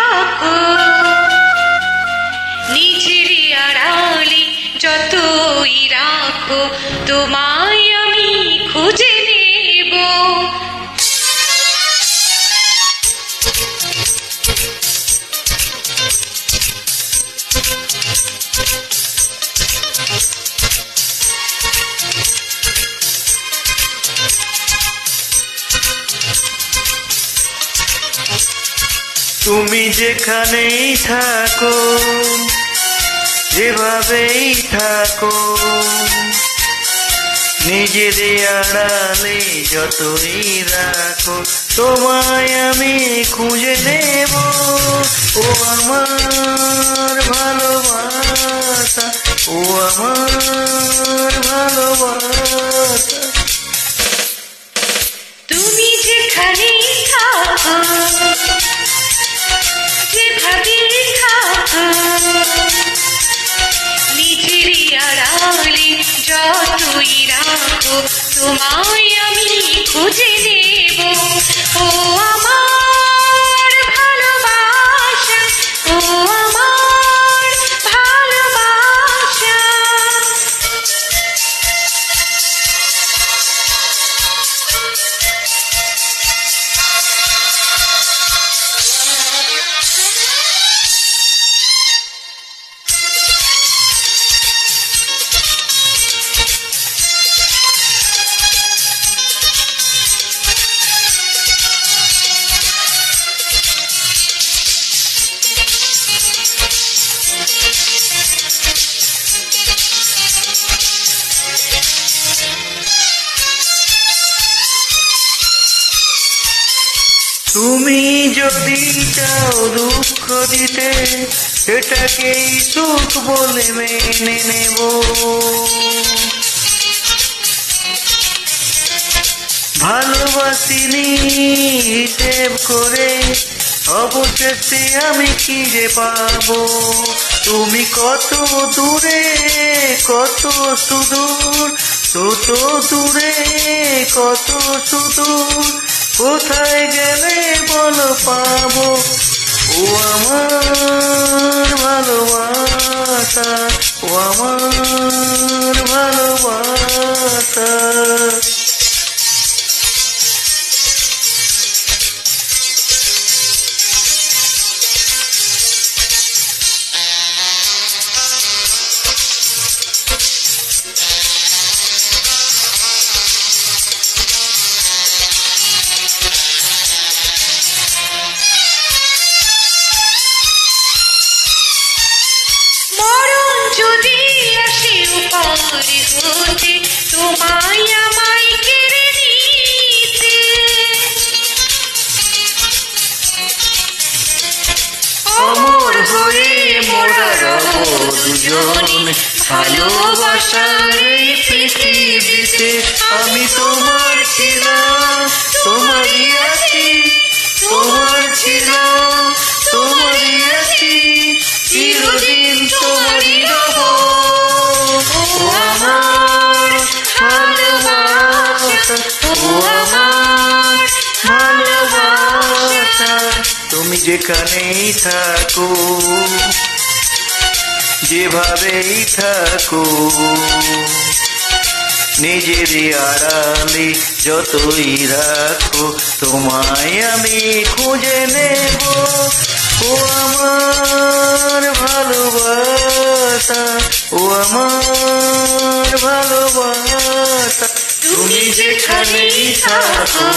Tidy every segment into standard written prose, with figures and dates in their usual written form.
থাকো, নিজের আড়ালে যতই রাখো, তোমায় আমি খুঁজে নেব। তুমি যেখানেই থাকো, যেভাবেই থাকো, নিজের আড়ালে যতই রাখো, তোমায় আমি খুঁজে নেব। ও আমার ভালোবাসা, ও আমার ভালোবাসা। তুমি যেখানেই থাকো, যেভাবেই থাকো, নিজের আড়ালে যতই রাখো, তোমায় আমি খুঁজে নেব। ও আমার ভালোবাসা, ও আমার ভালোবাসা। তুমি যদি চাও দুঃখ দিতে, সেটাকেই সুখ বলে মেনে নেব। ভালোবাসিনি হিসেব করে, অবশেষে আমি কি যে পাবো। তুমি কত দূরে, কত সুদূর, কত দূরে, কত সুদূর, কোথায় গেলে বলো পাবো। ও আমার ভালোবাসা, ও আমার ভালোবাসা। যদি আসে উপরে হতে, তোমায় আমায় কেড়ে নিতে, অমর হয়ে মোরা রব দুজন, ভালোবাসার এই পৃথিবীতে। আমি তোমার ছিলাম, তোমারই আছি, তোমার ছিলাম, তোমারই আছি, চিরদিন তোমারই রব। ও আমার ভালোবাসা, ও আমার ভালোবাসা। তুমি যেখানেই থাকো, যেভাবেই থাকো, নিজের আড়ালে যতই রাখো, তোমায় আমি খুঁজে নেব। ও আমার ভালোবাসা, ও আমার ভালোবাসা। তুমি যেখানেই থাকো,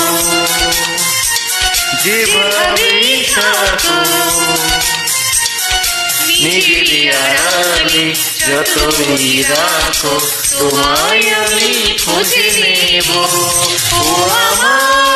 যেভাবেই থাকো, নিজের আড়ালে যতই রাখো, তোমায় আমি খুঁজে নেব। ও আমার